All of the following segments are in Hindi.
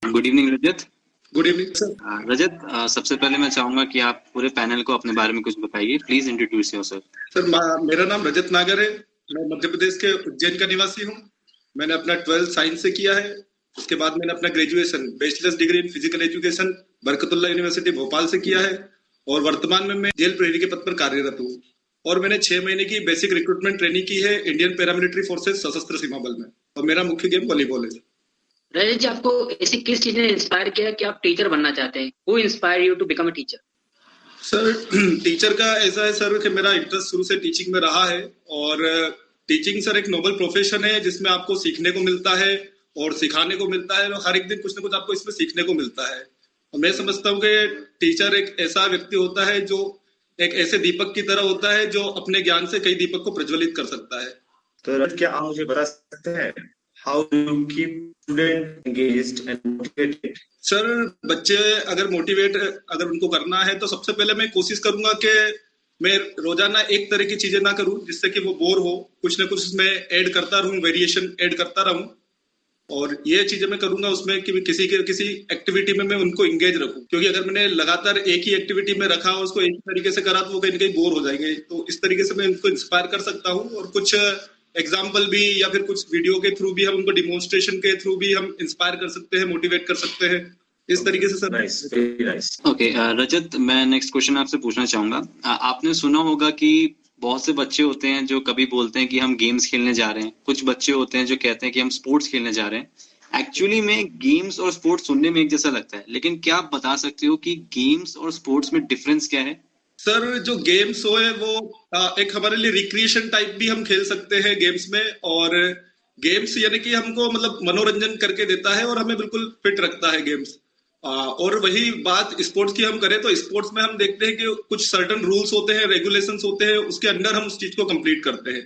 Good evening Rajat. Good evening sir. Rajat, सबसे पहले मैं चाहूंगा कि आप पूरे पैनल को अपने बारे में कुछ बताइए। Please introduce yourself. सर मेरा नाम रजत नागर है। मैं मध्य प्रदेश के उज्जैन का निवासी हूँ। मैंने अपना 12th साइंस से किया है। उसके बाद मैंने अपना graduation bachelors degree in physical education Barkatullah university Bhopal से किया है। और वर्तमान में मैं जेल प्रहरी के पद पर कार्यरत हूँ। और मैंने 6 महीने की बेसिक रिक्रूटमेंट ट्रेनिंग की है इंडियन पैरामिलिट्री फोर्सेस सशस्त्र सीमा बल में। और मेरा मुख्य गेम वॉलीबॉल है। रजत जी, आपको ऐसी किस चीज ने इंस्पायर किया कि आप टीचर बनना चाहते हैं? Who inspire you to become a teacher? Sir teacher का ऐसा है सर कि मेरा इंटरेस्ट शुरू से टीचिंग में रहा है। और टीचिंग सर एक नोबल प्रोफेशन है जिसमें आपको सीखने को मिलता है और सिखाने को मिलता है। और हर एक दिन कुछ ना कुछ आपको इसमें सीखने को मिलता है। और मैं समझता हूँ कि टीचर एक ऐसा व्यक्ति होता है जो एक ऐसे दीपक की तरह होता है जो अपने ज्ञान से कई दीपक को प्रज्वलित कर सकता है। तो रज, क्या आप मुझे बता सकते हैं how do you keep student engaged and motivated? Sir बच्चे अगर मोटिवेट अगर उनको करना है तो सबसे पहले मैं कोशिश करूंगा कि मैं रोजाना एक तरह की चीजें ना करूं जिससे कि वो बोर हो। कुछ ना कुछ उसमें ऐड करता रहूं, वेरिएशन ऐड करता रहूं। और ये चीजें मैं करूंगा उसमें कि किसी एक्टिविटी में मैं उनको एंगेज रखूं। क्योंकि अगर मैंने लगातार एक ही एक्टिविटी में रखा और उसको एक ही तरीके से करा तो वो कहीं ना कहीं बोर हो जाएंगे। तो इस तरीके से मैं उनको इंस्पायर कर सकता हूँ। और कुछ एग्जाम्पल भी या फिर कुछ वीडियो के थ्रू भी हम उनको डिमोन्स्ट्रेशन के थ्रू भी हम इंस्पायर कर सकते हैं, मोटिवेट कर सकते हैं। इस तरीके से sir. Nice, very nice. Okay Rajat, मैं नेक्स्ट क्वेश्चन आपसे पूछना चाहूंगा। आपने सुना होगा कि बहुत से बच्चे होते हैं जो कभी बोलते हैं कि हम गेम्स खेलने जा रहे हैं, कुछ बच्चे होते हैं जो कहते हैं कि हम स्पोर्ट्स खेलने जा रहे हैं। एक्चुअली में गेम्स और स्पोर्ट्स सुनने में एक जैसा लगता है, लेकिन क्या आप बता सकते हो कि गेम्स और स्पोर्ट्स में डिफरेंस क्या है? सर जो गेम्स हो है वो एक हमारे लिए रिक्रिएशन टाइप भी हम खेल सकते हैं गेम्स में। और गेम्स यानी कि हमको मतलब मनोरंजन करके देता है और हमें बिल्कुल फिट रखता है गेम्स। और वही बात स्पोर्ट्स की हम करें तो स्पोर्ट्स में हम देखते हैं कि कुछ सर्टन रूल्स होते हैं, रेगुलेशंस होते हैं, उसके अंडर हम उस चीज को कंप्लीट करते हैं।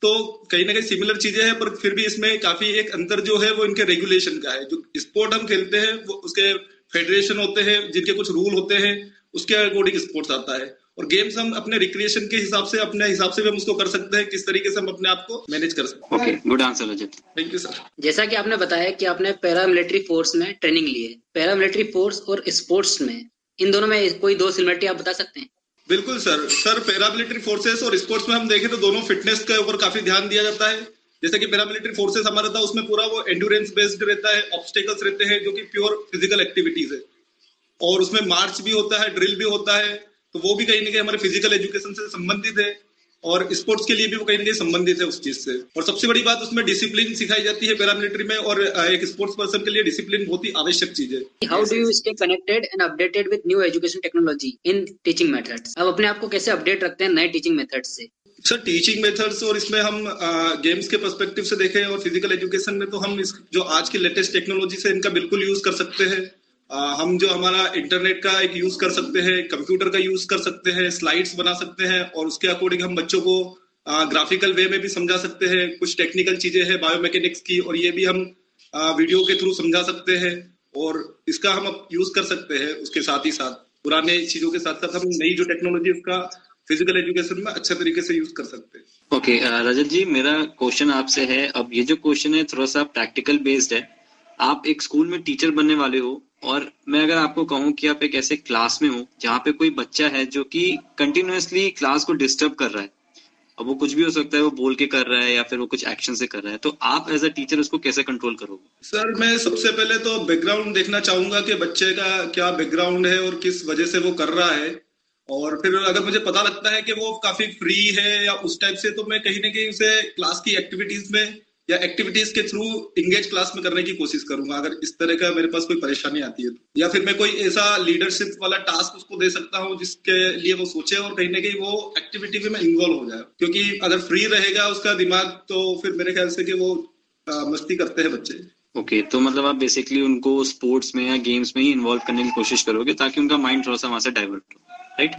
तो कहीं ना कहीं सिमिलर चीजें हैं पर फिर भी इसमें काफी एक अंतर जो है वो इनके रेगुलेशन का है। जो स्पोर्ट हम खेलते हैं वो उसके फेडरेशन होते हैं जिनके कुछ रूल होते हैं, उसके अकॉर्डिंग स्पोर्ट्स आता है। और गेम्स हम अपने रिक्रिएशन के हिसाब से अपने हिसाब से भी हम उसको कर सकते हैं, किस तरीके से हम अपने आप को मैनेज कर सकते हैं। Okay, good answer Rajat. Thank you sir. जैसा कि आपने बताया कि आपने पैरामिलिट्री फोर्स में ट्रेनिंग ली है, पैरामिलिट्री फोर्स और स्पोर्ट्स में, इन दोनों में कोई दो सिमिलरिटी आप बता सकते हैं? बिल्कुल सर। सर पैरामिलिट्री फोर्सेस और स्पोर्ट्स में हम देखें तो दोनों फिटनेस के ऊपर काफी ध्यान दिया जाता है। जैसे कि पैरामिलिट्री फोर्सेस हमारा था उसमें पूरा वो एंड्योरेंस बेस्ड रहता है, ऑब्स्टेकल्स रहते हैं जो कि प्योर फिजिकल एक्टिविटीज है। और उसमें मार्च भी होता है, ड्रिल भी होता है। तो वो भी कहीं ना कहीं हमारे फिजिकल एजुकेशन से संबंधित है। और स्पोर्ट्स के लिए भी वो कहीं ना कहीं संबंधित है उस चीज से। और सबसे बड़ी बात उसमें डिसिप्लिन सिखाई जाती है पैरामिलिट्री में। और एक स्पोर्ट्स पर्सन के लिए डिसिप्लिन बहुत ही आवश्यक चीज है। How do you stay connected and updated with new education technology in teaching methods? आप अपने आप को कैसे अपडेट रखते हैं नए टीचिंग मेथड्स से? सर टीचिंग मेथड्स और इसमें हम गेम्स के पर्सपेक्टिव से देखें और फिजिकल एजुकेशन में तो हम इस जो आज की लेटेस्ट टेक्नोलॉजी से इनका बिल्कुल यूज कर सकते हैं। हम जो हमारा इंटरनेट का एक यूज कर सकते हैं, कंप्यूटर का यूज कर सकते हैं, स्लाइड्स बना सकते हैं और उसके अकॉर्डिंग हम बच्चों को ग्राफिकल वे में भी समझा सकते हैं। कुछ टेक्निकल चीजें हैं बायोमैकेनिक्स की और ये भी हम वीडियो के थ्रू समझा सकते हैं। और इसका हम यूज कर सकते हैं। उसके साथ ही साथ पुराने चीजों के साथ साथ हम नई जो टेक्नोलॉजी उसका फिजिकल एजुकेशन में अच्छे तरीके से यूज कर सकते हैं। ओके रजत जी, मेरा क्वेश्चन आपसे है। अब ये जो क्वेश्चन है थोड़ा सा प्रैक्टिकल बेस्ड है। आप एक स्कूल में टीचर बनने वाले हो और मैं अगर आपको कहूं कि आप एक ऐसे क्लास में हो जहाँ पे कोई बच्चा है जो कि कंटिन्यूअसली क्लास को डिस्टर्ब कर रहा है। अब वो कुछ भी हो सकता है, वो बोल के कर रहा है या फिर वो कुछ एक्शन से कर रहा है, तो आप एज अ टीचर उसको कैसे कंट्रोल करोगे? सर मैं सबसे पहले तो बैकग्राउंड देखना चाहूंगा कि बच्चे का क्या बैकग्राउंड है और किस वजह से वो कर रहा है। और फिर अगर मुझे पता लगता है कि वो काफी फ्री है या उस टाइप से तो मैं कहीं ना कहीं उसे क्लास की एक्टिविटीज में या एक्टिविटीज के थ्रू इंगेज क्लास में करने की कोशिश करूंगा। अगर इस तरह का मेरे पास कोई परेशानी आती है तो या फिर मैं कोई ऐसा लीडरशिप वाला टास्क उसको दे सकता हूँ जिसके लिए वो सोचे और कहीं ना कहीं वो एक्टिविटी में इन्वॉल्व हो जाए। क्योंकि अगर फ्री रहेगा उसका दिमाग तो फिर मेरे ख्याल से कि वो मस्ती करते हैं बच्चे। ओके, तो मतलब आप बेसिकली उनको स्पोर्ट्स में या गेम्स में ही इन्वॉल्व करने की कोशिश करोगे ताकि उनका माइंड थोड़ा सा वहां से डाइवर्ट हो, राइट?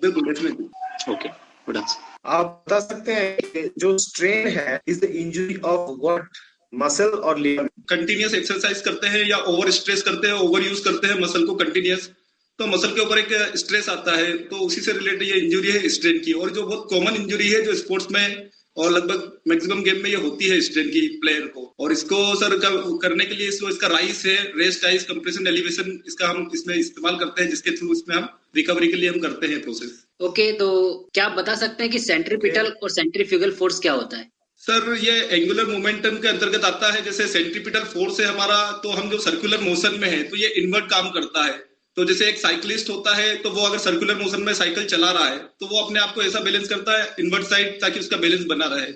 बिल्कुल, डेफिनेटली। Okay, good answer. आप बता सकते हैं कि जो स्ट्रेन है is the injury of what, muscle और लिगामेंट? कंटिन्यूअस एक्सरसाइज करते हैं या ओवर स्ट्रेस करते हैं, ओवर यूज करते हैं मसल को कंटिन्यूअस, तो मसल के ऊपर एक स्ट्रेस आता है तो उसी से रिलेटेड ये इंजरी है स्ट्रेन की। और जो बहुत कॉमन इंजरी है जो स्पोर्ट्स में और लगभग मैक्सिमम गेम में ये होती है स्ट्रेन की प्लेयर को। और इसको सर करने के लिए इसका राइस है, रेस्ट आइस, कंप्रेशन, एलिवेशन, इसका हम इसमें इस्तेमाल करते हैं, जिसके थ्रू इसमें हम रिकवरी के लिए हम करते हैं प्रोसेस। ओके, तो क्या आप बता सकते हैं कि सेंट्रीपिटल और सेंट्रीफ्यूगल फोर्स क्या होता है? सर ये एंगुलर मोमेंटम के अंतर्गत आता है। जैसे सेंट्रीपिटल फोर्स है हमारा, तो हम जो सर्कुलर मोशन में है तो ये इनवर्ट काम करता है। तो जैसे एक साइकिलिस्ट होता है, तो वो अगर सर्कुलर मोशन में साइकिल चला रहा है तो वो अपने आप को ऐसा बैलेंस करता है इनवर्ट साइड, ताकि उसका बैलेंस बना रहे।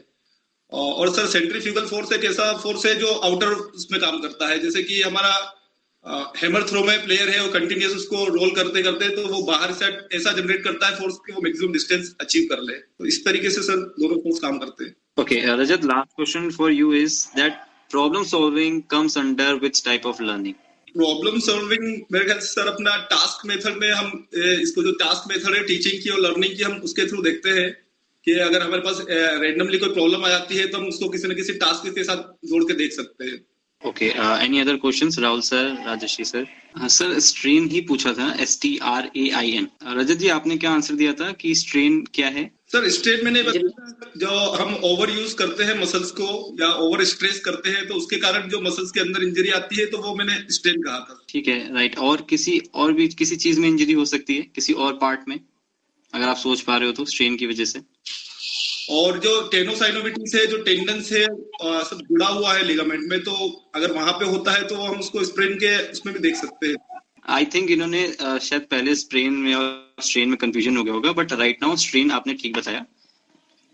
और सर सेंट्रीफ्यूगल फोर्स एक ऐसा फोर्स है जो आउटर उसमें काम करता है। जैसे कि हमारा हैमर थ्रो में प्लेयर है और कंटिन्यूस उसको रोल करते करते तो वो बाहर से ऐसा जनरेट करता है फोर्स कि वो मैक्सिमम डिस्टेंस अचीव कर ले। तो इस तरीके से सर दोनों फोर्स काम करते हैं। Okay, Rajat, last question for you is that problem solving comes under which type of learning? Problem solving मेरे ख्याल से सर अपना टास्क मेथड में हम इसको, जो टास्क मेथड है टीचिंग की और लर्निंग की, हम उसके थ्रू देखते हैं कि अगर हमारे पास रैंडमली कोई प्रॉब्लम आ जाती है तो हम उसको किसी न किसी टास्क के साथ जोड़ के देख सकते हैं। Okay, any other questions, Rahul sir, Rajeshi sir? Sir strain ही पूछा था, STRAIN। रजत जी आपने क्या आंसर दिया था कि स्ट्रेन क्या है? सर स्ट्रेन मैंने बताया, जो हम ओवर यूज करते हैं मसल्स को या ओवर स्ट्रेस करते हैं तो उसके कारण जो मसल्स के अंदर इंजरी आती है, तो वो मैंने स्ट्रेन कहा था। ठीक है, राइट। और भी किसी चीज में इंजरी हो सकती है, किसी और पार्ट में, अगर आप सोच पा रहे हो तो, स्ट्रेन की वजह से? और जो टेनोसाइनोविटिस है, जो टेंडन्स है, सब जुड़ा हुआ है लिगामेंट में, तो अगर वहां पे होता है तो हम उसको स्प्रेन के उसमें भी देख सकते हैं। आई थिंक इन्होंने शायद पहले स्प्रेन में और स्ट्रेन में कंफ्यूजन हो गया होगा, बट राइट नाउ स्ट्रेन आपने ठीक बताया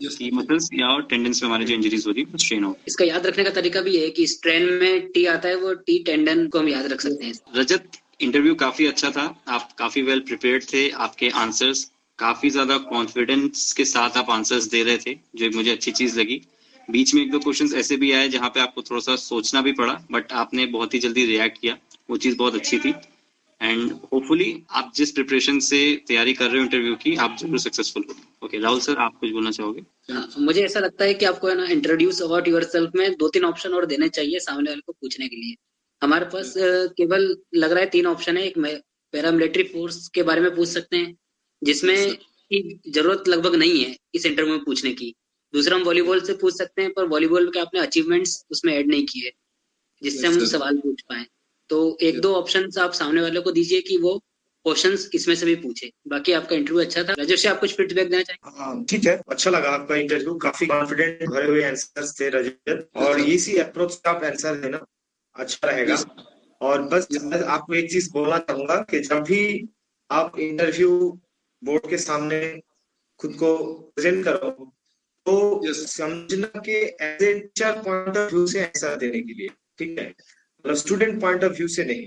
कि मसल्स या टेंडन्स में हमारी जो इंजरीज हो रही है वो स्ट्रेन हो। इसका याद रखने का तरीका भी है कि स्ट्रेन में टी आता है, वो टी टेंडन को हम याद रख सकते हैं। रजत, इंटरव्यू काफी अच्छा था, आप काफी वेल प्रिपेयर्ड थे, आपके आंसर्स काफी ज्यादा कॉन्फिडेंस के साथ आप आंसर्स दे रहे थे, जो मुझे अच्छी चीज लगी। बीच में एक दो क्वेश्चंस ऐसे भी आए जहां पे आपको थोड़ा सा सोचना भी पड़ा, बट आपने बहुत ही जल्दी रिएक्ट किया, वो चीज बहुत अच्छी थी। एंड होपफुली आप जिस प्रिपरेशन से तैयारी कर रहे हो इंटरव्यू की, आप जरूर सक्सेसफुल हो। ओके, राहुल सर आप कुछ बोलना चाहोगे? मुझे ऐसा लगता है कि आपको है ना इंट्रोड्यूस अबाउट योरसेल्फ में 2-3 ऑप्शन और देने चाहिए सामने वाले को पूछने के लिए। हमारे पास केवल लग रहा है 3 ऑप्शन है। एक पैरामिलिट्री फोर्स के बारे में पूछ सकते हैं, जिसमें की जरूरत लगभग नहीं है इस इंटरव्यू में पूछने की। दूसरा हम वॉलीबॉल से पूछ सकते हैं, पर वॉलीबॉल के आपने अचीवमेंट्स उसमें ऐड नहीं किए जिससे हम सवाल पूछ पाए। तो 1-2 ऑप्शंस आप सामने वाले को दीजिए कि वो क्वेश्चंस इसमें से भी पूछे। बाकी आपका इंटरव्यू अच्छा था। राजेश, आप कुछ फीडबैक देना चाहेंगे? ठीक है, अच्छा लगा आपका इंटरव्यू, काफी कॉन्फिडेंट भरे हुए आंसर्स थे रजत, और इसी अप्रोच से आप आंसर देना अच्छा रहेगा। और बस मैं आपको एक चीज बोलना चाहूंगा कि जब भी आप इंटरव्यू बोर्ड के सामने खुद को प्रेजेंट करो तो समझना कि as a teacher point of view से आंसर देने के लिए, ठीक है, मतलब स्टूडेंट पॉइंट ऑफ व्यू से नहीं।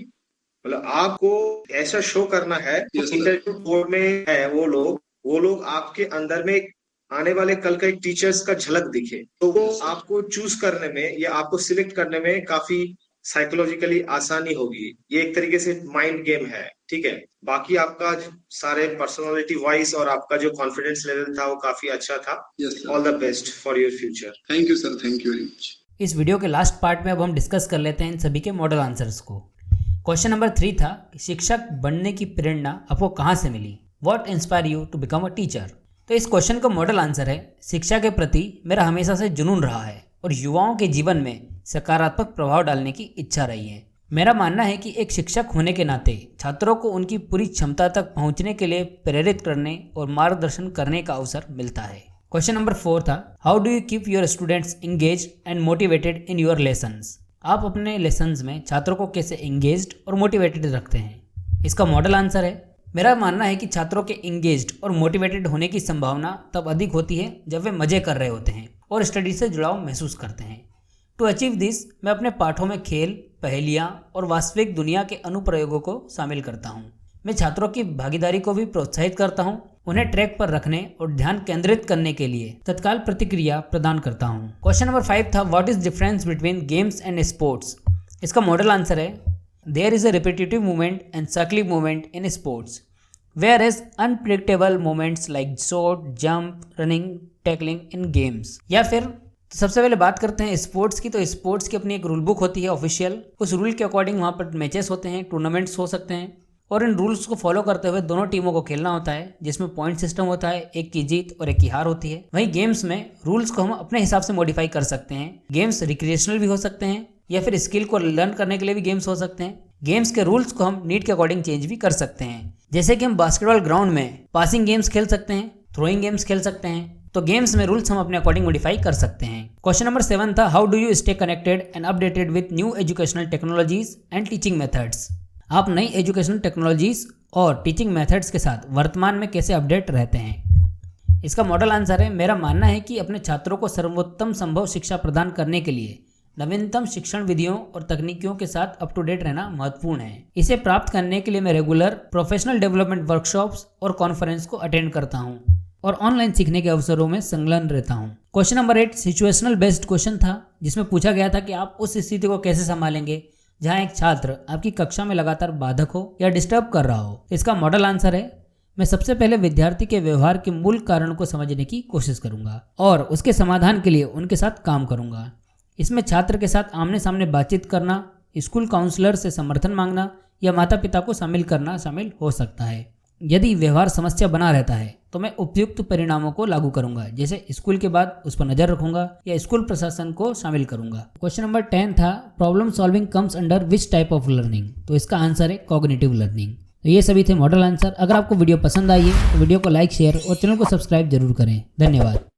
मतलब आपको ऐसा शो करना है इंटरव्यू बोर्ड में है वो लोग आपके अंदर में आने वाले कल का एक टीचर्स का झलक दिखे, तो वो आपको चूज करने में या आपको सिलेक्ट करने में काफी साइकोलॉजिकली आसानी होगी। ये एक तरीके से माइंड गेम है, ठीक है। बाकी आपका सारे पर्सनालिटी वाइज और आपका जो कॉन्फिडेंस लेवल था वो काफी अच्छा था। All the best for your future. Thank you sir, thank you very much. इस वीडियो के लास्ट पार्ट में अब हम डिस्कस कर लेते हैं इन सभी के मॉडल आंसर्स को। क्वेश्चन नंबर 3 था, शिक्षक बनने की प्रेरणा आपको कहाँ से मिली? What inspire you to become a teacher? तो इस क्वेश्चन का मॉडल आंसर है, शिक्षा के प्रति मेरा हमेशा से जुनून रहा है और युवाओं के जीवन में सकारात्मक प्रभाव डालने की इच्छा रही है। मेरा मानना है कि एक शिक्षक होने के नाते छात्रों को उनकी पूरी क्षमता तक पहुंचने के लिए प्रेरित करने और मार्गदर्शन करने का अवसर मिलता है। क्वेश्चन नंबर 4 था, how do you keep your students engaged and motivated in your lessons? आप अपने लेसन्स में छात्रों को कैसे एंगेज्ड और मोटिवेटेड रखते हैं? इसका मॉडल आंसर है, मेरा मानना है कि छात्रों के एंगेज्ड और मोटिवेटेड होने की संभावना तब अधिक होती है जब वे मजे कर रहे होते हैं और स्टडी से जुड़ाव महसूस करते हैं। टू अचीव दिस, मैं अपने पाठों में खेल, पहेलियाँ और वास्तविक दुनिया के अनुप्रयोगों को शामिल करता हूँ। मैं छात्रों की भागीदारी को भी प्रोत्साहित करता हूँ, उन्हें ट्रैक पर रखने और ध्यान केंद्रित करने के लिए तत्काल प्रतिक्रिया प्रदान करता हूँ। क्वेश्चन नंबर 5 था, what is difference between games and sports? इसका मॉडल आंसर है, there is a repetitive movement and cyclic movement in sports, where is unpredictable movements like shot, jump, running, tackling in games. या फिर सबसे पहले बात करते हैं स्पोर्ट्स की। तो स्पोर्ट्स की अपनी एक रूल बुक होती है ऑफिशियल, उस रूल के अकॉर्डिंग वहाँ पर मैचेस होते हैं, टूर्नामेंट्स हो सकते हैं और इन रूल्स को फॉलो करते हुए दोनों टीमों को खेलना होता है, जिसमें पॉइंट सिस्टम होता है, एक की जीत और एक की हार होती है। वहीं गेम्स में रूल्स को हम अपने हिसाब से मॉडिफाई कर सकते हैं। गेम्स रिक्रिएशनल भी हो सकते हैं या फिर स्किल को लर्न करने के लिए भी गेम्स हो सकते हैं। गेम्स के रूल्स को हम नीड के अकॉर्डिंग चेंज भी कर सकते हैं। जैसे कि हम बास्केटबॉल ग्राउंड में पासिंग गेम्स खेल सकते हैं, थ्रोइंग गेम्स खेल सकते हैं, तो गेम्स में रूल्स हम अपने अकॉर्डिंग मॉडिफाई कर सकते हैं। क्वेश्चन नंबर 7 था, how do you stay connected and updated with new educational technologies and teaching methods. आप नई एजुकेशनल टेक्नोलॉजीज और टीचिंग मेथड्स के साथ वर्तमान में कैसे अपडेट रहते हैं। इसका मॉडल आंसर है, मेरा मानना है कि अपने छात्रों को सर्वोत्तम संभव शिक्षा प्रदान करने के लिए नवीनतम शिक्षण विधियों और तकनीकियों के साथ अप टू डेट रहना महत्वपूर्ण है। इसे प्राप्त करने के लिए मैं रेगुलर प्रोफेशनल डेवलपमेंट वर्कशॉप्स और कॉन्फ्रेंस को अटेंड करता हूँ और ऑनलाइन सीखने के अवसरों में संलग्न रहता हूँ। Question number 8 situational based question था, जिसमें पूछा गया था कि आप उस स्थिति को कैसे संभालेंगे जहाँ एक छात्र आपकी कक्षा में लगातार बाधक हो या डिस्टर्ब कर रहा हो। इसका मॉडल आंसर है, मैं सबसे पहले विद्यार्थी के व्यवहार के मूल कारण को समझने की कोशिश करूंगा और उसके समाधान के लिए उनके साथ काम करूंगा। इसमें छात्र के साथ आमने सामने बातचीत करना, स्कूल काउंसलर से समर्थन मांगना या माता पिता को शामिल करना शामिल हो सकता है। यदि व्यवहार समस्या बना रहता है तो मैं उपयुक्त परिणामों को लागू करूंगा, जैसे स्कूल के बाद उस पर नजर रखूंगा या स्कूल प्रशासन को शामिल करूंगा। क्वेश्चन नंबर 10 था, problem solving comes under which type of learning. तो इसका आंसर है कॉग्निटिव लर्निंग। तो ये सभी थे मॉडल आंसर। अगर आपको वीडियो पसंद आई है तो वीडियो को लाइक, शेयर और चैनल को सब्सक्राइब जरूर करें। धन्यवाद।